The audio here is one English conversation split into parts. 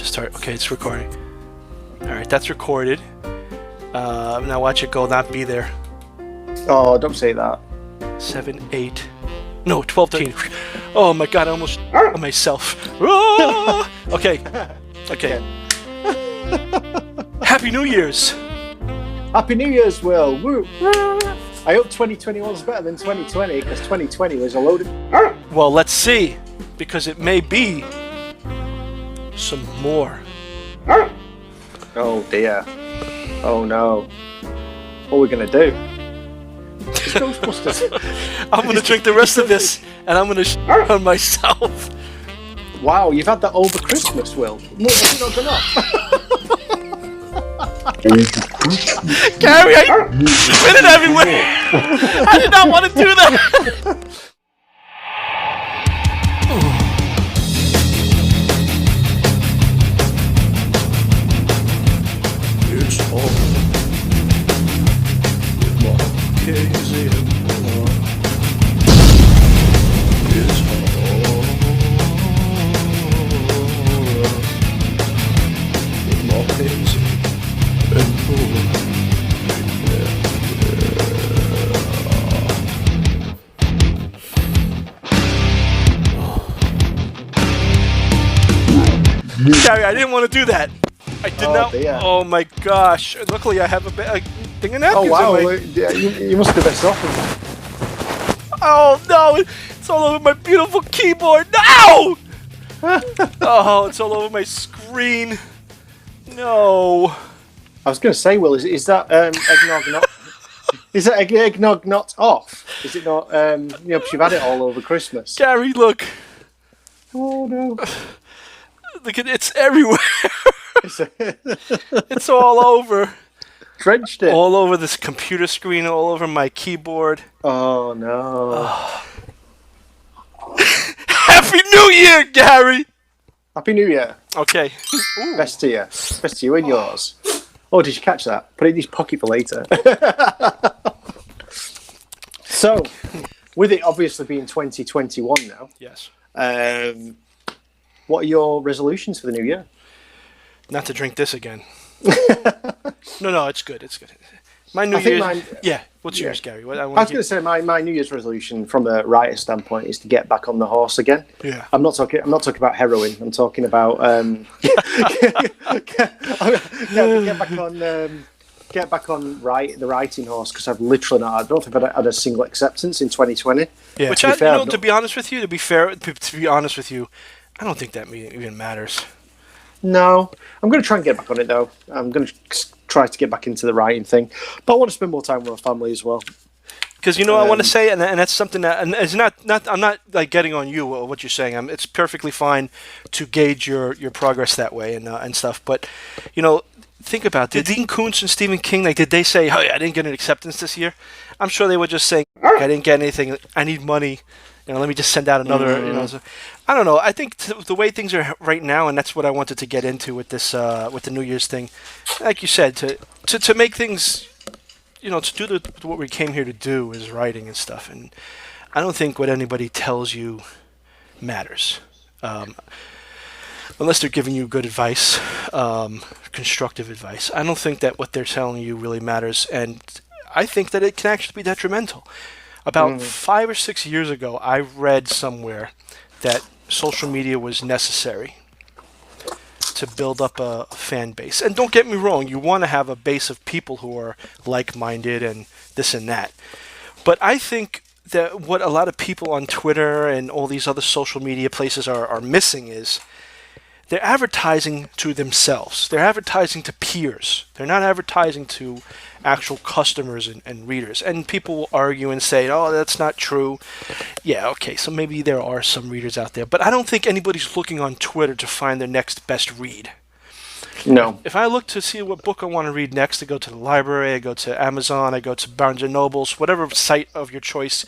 Just start. Okay, it's recording. All right, that's recorded. Now watch it go. Not be there. Oh, don't say that. 7, 8. No, 12, 13. Oh my God! I almost on myself. Ah! Okay. Happy New Year's. Happy New Year's, Will. Woo. I hope 2021 is better than 2020 because 2020 was a load of... Well, let's see, because it may be some more. Oh dear. Oh no. What are we gonna do? It's Ghostbusters. I'm gonna drink the rest of this, and I'm gonna on myself. Wow, you've had that over Christmas, Will. Has it not gone off? Gary, I spit it everywhere. I did not want to do that. It's all with Marchese and Paula. It's all with Marchese and Paula. Gary, I didn't want to do that. I did not. Dear. Oh my gosh! Luckily, I have a thing of napkins. Oh wow, in my... yeah, you must have been off. Oh no! It's all over my beautiful keyboard. No! Oh, it's all over my screen. No. I was going to say, Will, is that eggnog not? Is that eggnog not off? Is it not? Because you've had it all over Christmas. Gary, look. Oh no! Look at it's everywhere. It's all over. Drenched it. All over this computer screen, all over my keyboard. Oh no! Happy New Year, Gary! Happy New Year. Okay. Ooh. Best to you. Best to you and yours. Oh, did you catch that? Put it in his pocket for later. So, with it obviously being 2021 now, Yes. what are your resolutions for the new year? Not to drink this again. No, it's good. It's good. My New I think Year's. mine- Yeah. What's yeah. yours, Gary? What, I was going to say my New Year's resolution from a writer standpoint is to get back on the horse again. Yeah. I'm not talking about heroin. I'm talking about get back on the writing horse because I've literally not. I don't think I've had a single acceptance in 2020. Yeah. Which to be honest with you, I don't think that even matters. No, I'm going to try and get back on it though. I'm going to try to get back into the writing thing, but I want to spend more time with my family as well. Because I want to say, and that's something that, and it's not. I'm not like getting on you or what you're saying. It's perfectly fine to gauge your progress that way and stuff. But think about did Dean Koontz and Stephen King did they say, "Hey, I didn't get an acceptance this year"? I'm sure they were just saying, "I didn't get anything. I need money. Let me just send out another." So, I don't know. I think the way things are right now, and that's what I wanted to get into with this with the New Year's thing. Like you said, to make things. To do what we came here to do is writing and stuff, and I don't think what anybody tells you matters, unless they're giving you good advice, constructive advice. I don't think that what they're telling you really matters, and I think that it can actually be detrimental. About 5 or 6 years ago, I read somewhere that social media was necessary to build up a fan base. And don't get me wrong, you want to have a base of people who are like-minded and this and that. But I think that what a lot of people on Twitter and all these other social media places are missing is they're advertising to themselves. They're advertising to peers. They're not advertising to actual customers and readers. And people will argue and say, oh, that's not true. Yeah, okay, so maybe there are some readers out there. But I don't think anybody's looking on Twitter to find their next best read. No. If I look to see what book I want to read next, I go to the library, I go to Amazon, I go to Barnes & Noble's, whatever site of your choice,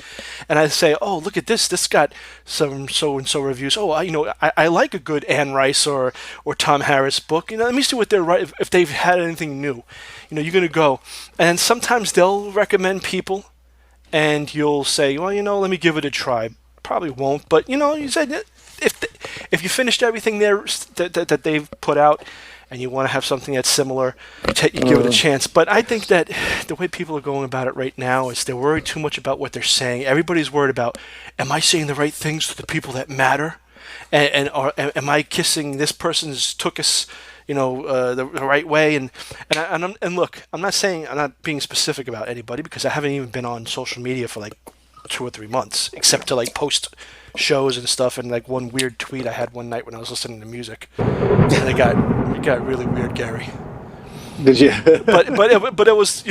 and I say, oh, look at this. This got some so-and-so reviews. Oh, I like a good Anne Rice or Tom Harris book. Let me see what they're right if they've had anything new. You're going to go. And sometimes they'll recommend people, and you'll say, well, let me give it a try. Probably won't, but, you said if you finished everything there that they've put out, and you want to have something that's similar, you give it a chance. But I think that the way people are going about it right now is they're worried too much about what they're saying. Everybody's worried about, am I saying the right things to the people that matter? And am I kissing this person's tuchus, the right way? And look, I'm not being specific about anybody because I haven't even been on social media for like 2 or 3 months, except to like post shows and stuff, and like one weird tweet I had one night when I was listening to music, and it got really weird, Gary. Did you? but it was,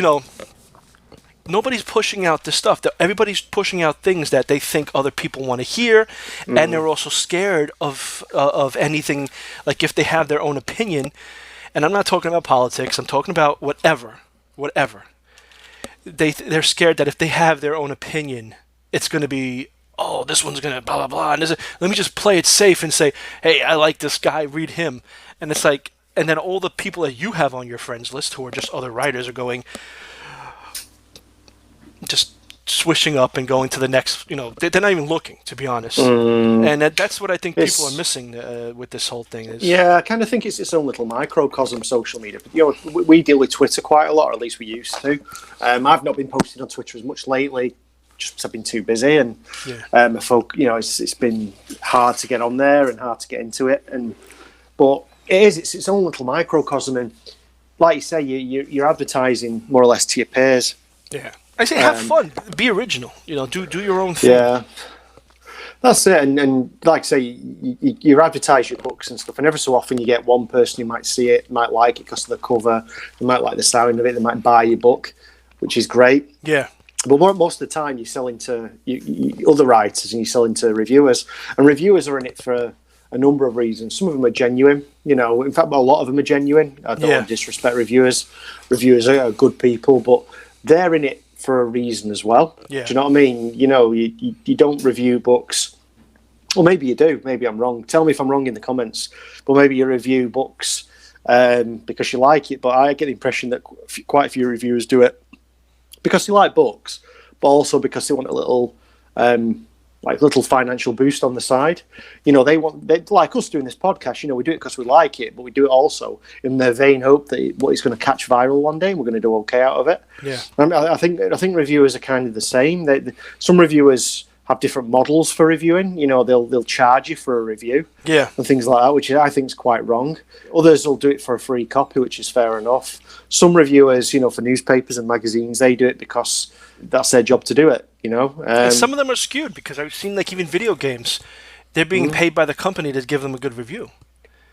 nobody's pushing out this stuff. Everybody's pushing out things that they think other people want to hear, and they're also scared of anything. Like if they have their own opinion, and I'm not talking about politics. I'm talking about whatever. They're scared that if they have their own opinion, it's going to be, oh, this one's going to blah, blah, blah. And let me just play it safe and say, hey, I like this guy, read him. And it's like, and then all the people that you have on your friends list who are just other writers are going, just swishing up and going to the next, they're not even looking, to be honest. And that's what I think people are missing with this whole thing. Yeah, I kind of think it's its own little microcosm, social media. We deal with Twitter quite a lot, or at least we used to. I've not been posting on Twitter as much lately, just because I've been too busy, and it's been hard to get on there and hard to get into it. But it's its own little microcosm, and like you say, you're advertising more or less to your peers. Yeah. I say have fun, be original. Do your own thing. Yeah, that's it. And like I say, you advertise your books and stuff, and every so often you get one person who might see it, might like it because of the cover, they might like the sound of it, they might buy your book, which is great. Yeah. But most of the time, you're selling to other writers and you're selling to reviewers, and reviewers are in it for a number of reasons. Some of them are genuine. In fact, a lot of them are genuine. I don't want to disrespect reviewers. Reviewers are good people, but they're in it for a reason as well. Yeah. Do you know what I mean? You don't review books, or maybe you do. Maybe I'm wrong. Tell me if I'm wrong in the comments. But maybe you review books because you like it. But I get the impression that quite a few reviewers do it because they like books, but also because they want a little financial boost on the side. They like us doing this podcast. We do it because we like it, but we do it also in the vain hope that it's going to catch viral one day and we're going to do okay out of it. Yeah, I think reviewers are kind of the same. Some reviewers have different models for reviewing. They'll charge you for a review, and things like that, which I think is quite wrong. Others will do it for a free copy, which is fair enough. Some reviewers, for newspapers and magazines, they do it because that's their job to do it. And some of them are skewed because I've seen even video games, they're being paid by the company to give them a good review.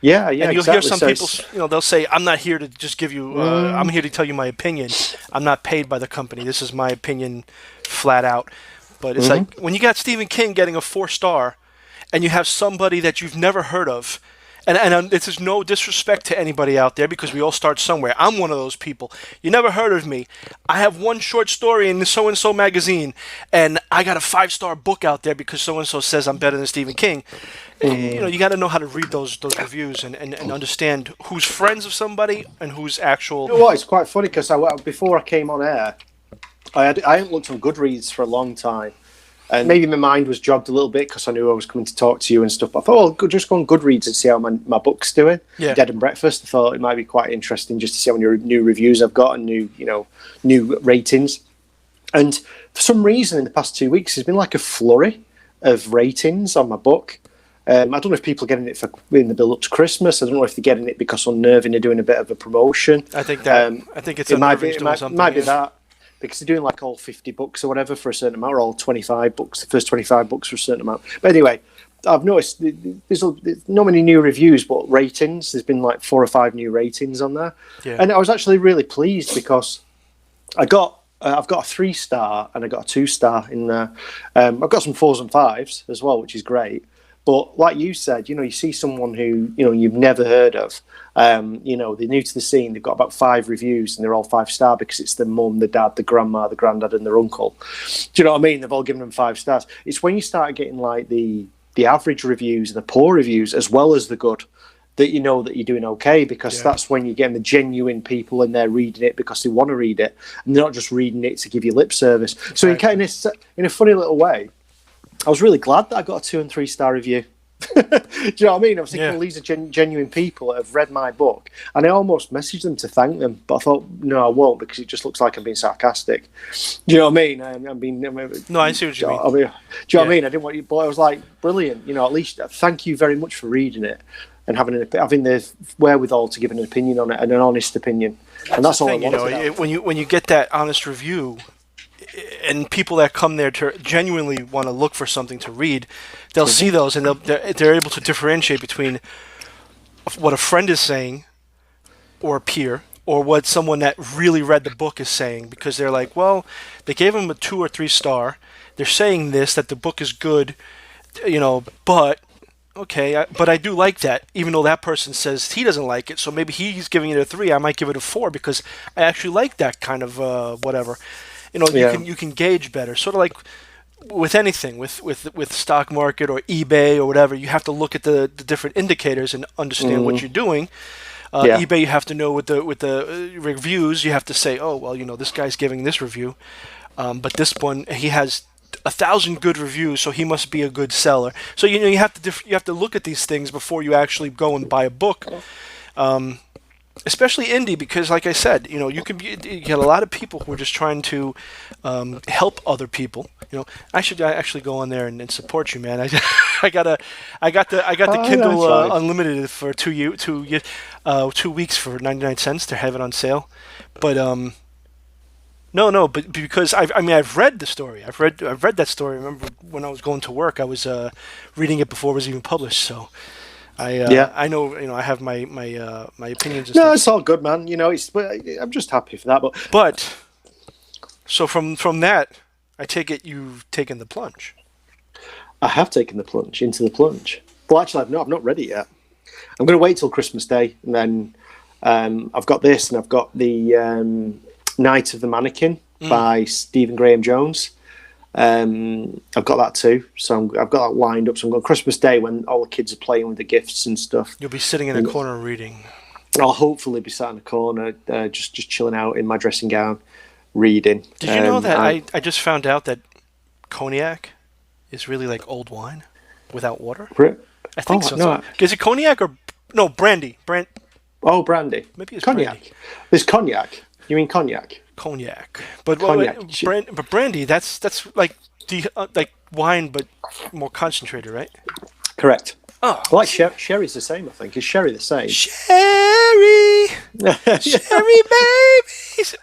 Yeah, and you'll hear some people, they'll say, "I'm not here to just give you. I'm here to tell you my opinion. I'm not paid by the company. This is my opinion, flat out." But it's like when you got Stephen King getting a 4-star, and you have somebody that you've never heard of. And this is no disrespect to anybody out there because we all start somewhere. I'm one of those people. You never heard of me. I have one short story in the so-and-so magazine, and I got a 5-star book out there because so-and-so says I'm better than Stephen King. You got to know how to read those reviews and understand who's friends of somebody and who's actual... You know what? It's quite funny because before I came on air, I hadn't looked on Goodreads for a long time. And maybe my mind was jogged a little bit because I knew I was coming to talk to you and stuff. But I thought, I'll just go on Goodreads and see how my book's doing. Yeah. Dead and Breakfast. I thought it might be quite interesting just to see how many new reviews I've got and new ratings. And for some reason, in the past 2 weeks, there's been like a flurry of ratings on my book. I don't know if people are getting it in the build up to Christmas. I don't know if they're getting it because Unnerving are doing a bit of a promotion. I think it's Unnerving's doing something. It might be that. Because they're doing like all 50 books or whatever for a certain amount, or all 25 books, the first 25 books for a certain amount. But anyway, I've noticed there's not many new reviews, but ratings. There's been like 4 or 5 new ratings on there. Yeah. And I was actually really pleased because I've got a 3-star and I got a 2-star in there. I've got some 4s and 5s as well, which is great. But like you said, you see someone who, you've never heard of, they're new to the scene. They've got about 5 reviews and they're all 5-star because it's the mum, the dad, the grandma, the granddad and their uncle. Do you know what I mean? They've all given them 5 stars. It's when you start getting like the average reviews and the poor reviews as well as the good that you know that you're doing okay, because that's when you're getting the genuine people and they're reading it because they want to read it and they're not just reading it to give you lip service. So in a funny little way, I was really glad that I got a 2 and 3-star review. Do you know what I mean? I was thinking, Yeah. well, these are genuine people that have read my book, and I almost messaged them to thank them, but I thought, no, I won't, because it just looks like I'm being sarcastic. Do you know what I mean? I'm being. No, I see what you mean. Do you know what I Yeah. mean? I didn't want you, but I was like, brilliant. You know, at least thank you very much for reading it and having the wherewithal to give an opinion on it, and an honest opinion. And that's all I Thing, you wanted. know, when you get that honest review, and people that come there to genuinely want to look for something to read, they'll see those, and they're able to differentiate between what a friend is saying, or a peer, or what someone that really read the book is saying, because they're like, well, they gave them a 2 or 3 star. They're saying this, that the book is good, you know, but okay, but I do like that, even though that person says he doesn't like it. So maybe he's giving it a 3. I might give it a 4 because I actually like that kind of whatever. You know, Yeah. you can gauge better. Sort of like with anything, with stock market or eBay or whatever, you have to look at the different indicators and understand what you're doing. Yeah. eBay, you have to know with the reviews, you have to say, oh well, you know, this guy's giving this review, but this one he has 1,000 good reviews, so he must be a good seller. So you know you have to look at these things before you actually go and buy a book. Especially indie, because like I said, you know, you get a lot of people who are just trying to help other people. You know, I should actually go on there and support you, man. I got the Kindle that's right. Unlimited for 2 weeks for 99 cents. They have it on sale, but no, but because I've read the story. I've read that story. I remember when I was going to work, I was reading it before it was even published. So. I know, you know, I have my opinions and No, stuff. it's all good, man. You know, but I'm just happy for that. But so from that, I take it you've taken the plunge. I have taken the plunge into the plunge. Well, actually, I've not read it yet. I'm going to wait till Christmas Day, and then I've got this, and I've got the Night of the Mannequin by Stephen Graham Jones. I've got that too, so I've got that lined up. So I'm going Christmas Day when all the kids are playing with the gifts and stuff. You'll be sitting in a corner reading. I'll hopefully be sat in a corner, just chilling out in my dressing gown, reading. Did you know that I just found out that cognac is really like old wine without water? I think so. No, Is it cognac or no brandy? Brandy. Maybe it's cognac. brandy. There's cognac. You mean cognac? Cognac, but Cognac. but brandy. That's like like wine, but more concentrated, right? Correct. Oh, I like sherry's the same. I think is sherry the same? Sherry, Sherry babies.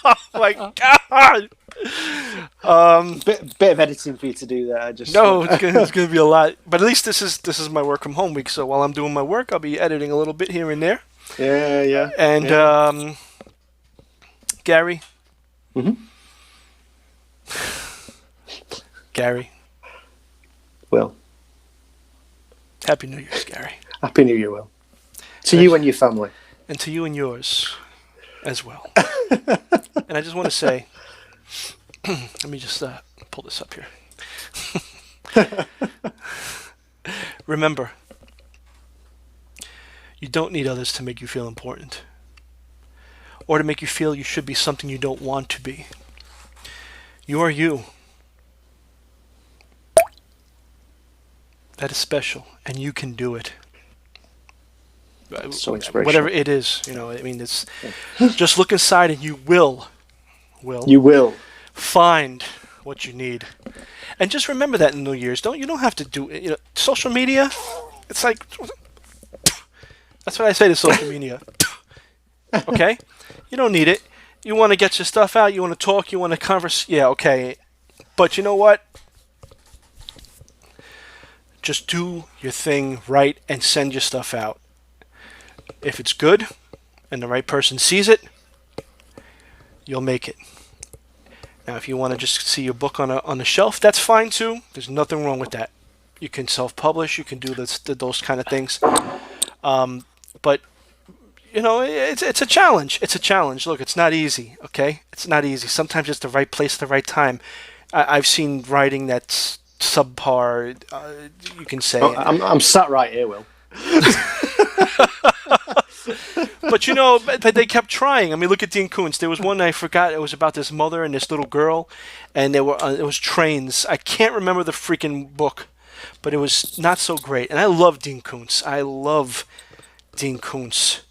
Oh my god. Bit of editing for you to do there. No, it's gonna be a lot. But at least this is my work from home week. So while I'm doing my work, I'll be editing a little bit here and there. Yeah. And Gary. Gary. Will. Happy New Year's, Gary. Happy New Year, Will. To you and your family. And to you and yours as well. And I just want to say, let me just pull this up here. Remember, you don't need others to make you feel important, or to make you feel you should be something you don't want to be. You are you. That is special, and you can do it. So inspirational. Whatever it is, you know, I mean, it's just look inside and you will You will. find what you need. And just remember that in New Year's. You don't have to do, you know, social media. It's like, that's what I say to social media. Okay? You don't need it. You want to get your stuff out, you want to talk, you want to converse. Yeah, okay. But you know what? Just do your thing right and send your stuff out. If it's good and the right person sees it, you'll make it. Now, if you want to just see your book on a shelf, that's fine too. There's nothing wrong with that. You can self-publish. You can do those kind of things. But you know, it's a challenge. It's a challenge. Look, it's not easy. Okay, it's not easy. Sometimes it's the right place, the right time. I've seen writing that's subpar. You can say. I'm sat right here, Will. But you know, but they kept trying. I mean, look at Dean Koontz. There was one I forgot. It was about this mother and this little girl, and there were it was trains. I can't remember the freaking book, but it was not so great. And I love Dean Koontz. I love Dean Koontz.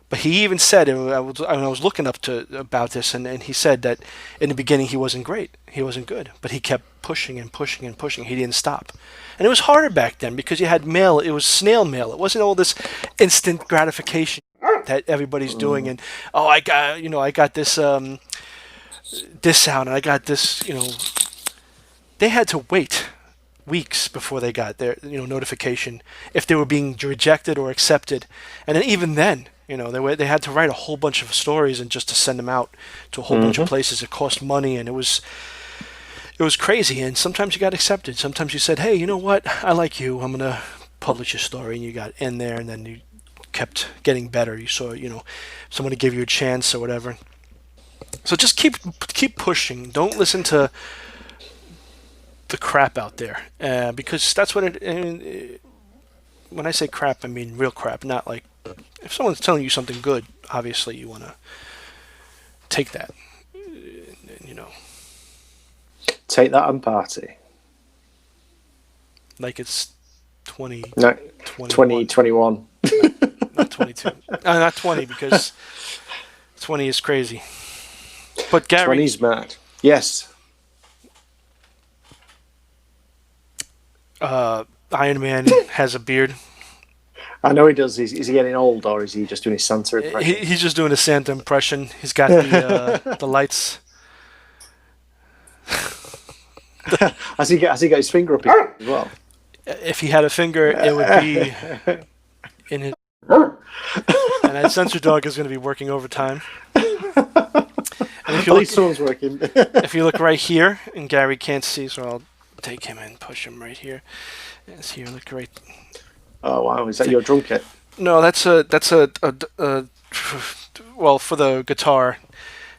But he even said, and I was looking up to about this, and he said that in the beginning he wasn't great, he wasn't good, but he kept pushing and pushing and pushing. He didn't stop, and it was harder back then because you had mail. It was snail mail. It wasn't all this instant gratification that everybody's doing. And oh, I got this this sound, and I got this. They had to wait weeks before they got their notification if they were being rejected or accepted, and then even then. They had to write a whole bunch of stories and just to send them out to a whole bunch of places. It cost money, and it was crazy. And sometimes you got accepted. Sometimes you said, "Hey, you know what? I like you. I'm gonna publish your story," and you got in there, and then you kept getting better. You saw, somebody gave you a chance or whatever. So just keep pushing. Don't listen to the crap out there, because that's what it. When I say crap, I mean real crap, not like. If someone's telling you something good, obviously you want to take that, Take that and party. like it's 20, No, 21. 2021. Not 22. Not 20, because 20 is crazy. But Gary, 20's mad. Yes. Iron Man has a beard. I know he does. Is he getting old, or is he just doing his Santa impression? He's just doing a Santa impression. He's got the the lights. Has he got his finger up his as well? If he had a finger, it would be in his. And that sensor dog is going to be working overtime. And if At least someone's working. if you look right here, and Gary can't see, so I'll take him and push him right here. Yes, here, look right. Oh wow! Is that your drum kit? No, that's a well, for the guitar,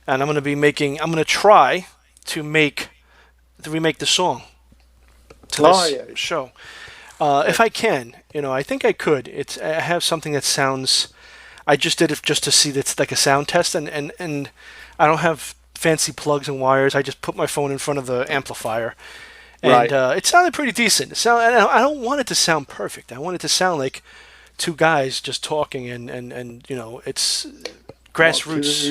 and I'm gonna try to remake the song to this show. If I can, I think I could. I have something that sounds. I just did it just to see that's like a sound test, and I don't have fancy plugs and wires. I just put my phone in front of the amplifier. And it sounded pretty decent. I don't want it to sound perfect. I want it to sound like two guys just talking, and it's grassroots.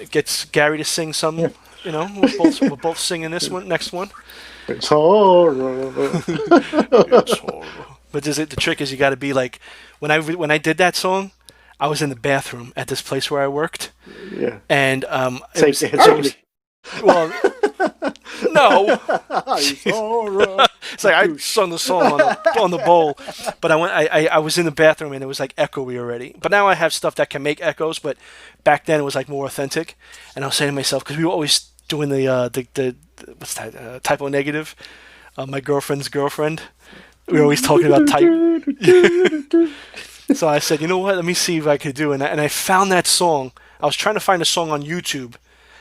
It gets Gary to sing some. We're both singing this next one. It's horrible. It's horrible. But the trick is you got to be like when I did that song, I was in the bathroom at this place where I worked. Yeah. And well. No, it's like I sung the song on the bowl, but I was in the bathroom and it was like echoey already. But now I have stuff that can make echoes, but back then it was like more authentic. And I was saying to myself, because we were always doing the what's that typo negative, my girlfriend's girlfriend. We were always talking about type. So I said, you know what? Let me see if I could do it. And I found that song. I was trying to find a song on YouTube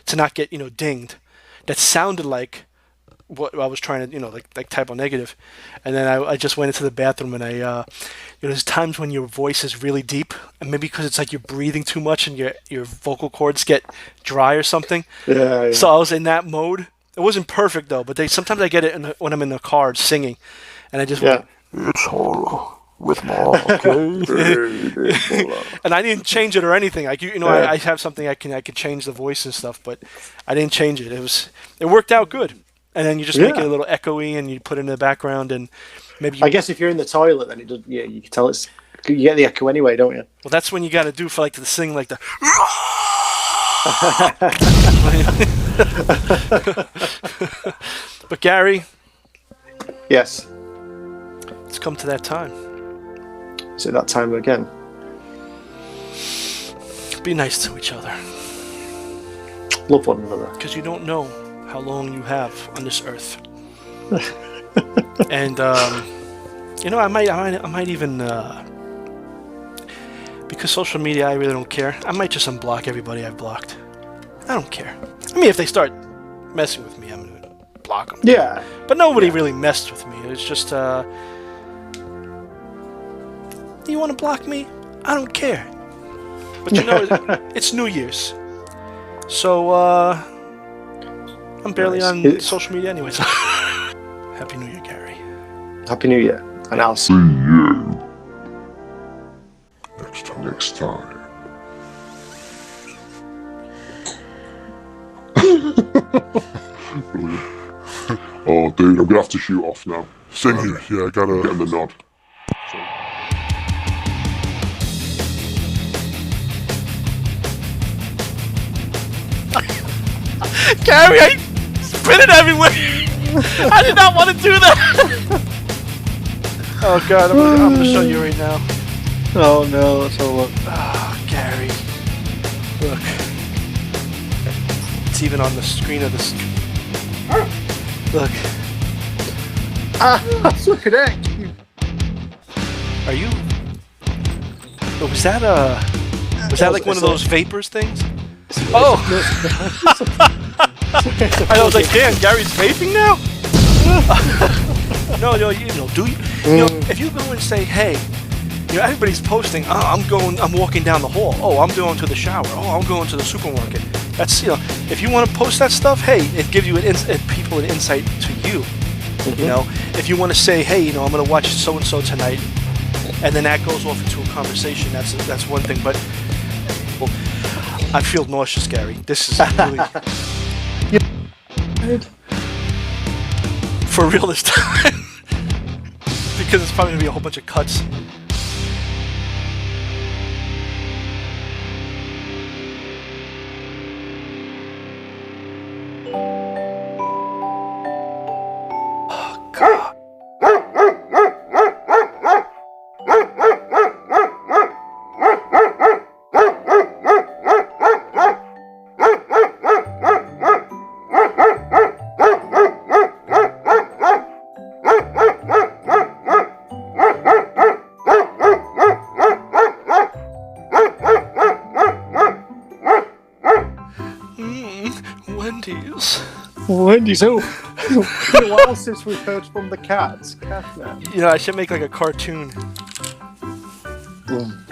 to not get dinged. That sounded like what I was trying to, like typo negative. And then I just went into the bathroom and there's times when your voice is really deep, and maybe because it's like you're breathing too much and your vocal cords get dry or something. Yeah. So I was in that mode. It wasn't perfect though, but sometimes I get it when I'm in the car singing, and I just went, It's horror with Marchese. and I didn't change it or anything. Like I have something I can change the voice and stuff, but I didn't change it. It worked out good. And then you just make it a little echoey, and you put it in the background, and maybe. I guess if you're in the toilet, then it does. Yeah, you can tell you get the echo anyway, don't you? Well, that's when you got to do for the sing like the. But Gary. Yes. It's come to that time. Is it that time again? Be nice to each other. Love one another. Because you don't know how long you have on this earth. And I might even because social media, I really don't care. I might just unblock everybody I've blocked. I don't care. I mean, if they start messing with me, I'm gonna block them. Yeah. But nobody really messed with me. It's just, you want to block me? I don't care. But you know, it's New Year's. So, I'm barely on social media anyways. Happy New Year, Gary. Happy New Year. And I'll see you next time. Oh, dude, I'm gonna have to shoot off now. Same here. Yeah, I gotta Getting the nod. Gary, I spit it everywhere. I did not want to do that. Oh God, I'm gonna show you right now. Oh no, let's have a look. Oh, Gary, look. It's even on the screen of this. Look. Look at it. Are you? Oh, was that like one of those vapors things? Oh! I was like, damn, Gary's vaping now? No, you know, if you go and say, hey, you know, everybody's posting, oh, I'm walking down the hall. Oh, I'm going to the shower. Oh, I'm going to the supermarket. That's, you know, if you want to post that stuff, hey, it gives you people an insight to you. You know, if you want to say, hey, you know, I'm going to watch so-and-so tonight, and then that goes off into a conversation, that's one thing, but well, I feel nauseous, Gary. This is really... For real this time. Because it's probably going to be a whole bunch of cuts. Oh, God. Wendy's. Wendy's. Oh, it's been a while since we've heard from the cats. Catman. You know, I should make like a cartoon.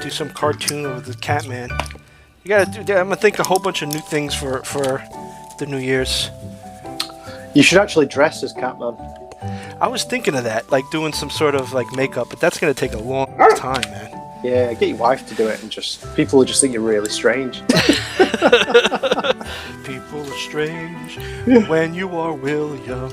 Do some cartoon of the Catman. You gotta do that. I'm gonna think a whole bunch of new things for the New Year's. You should actually dress as Catman. I was thinking of that, like doing some sort of like makeup, but that's gonna take a long time, man. Yeah, get your wife to do it, and people will just think you're really strange. People are strange when you are William.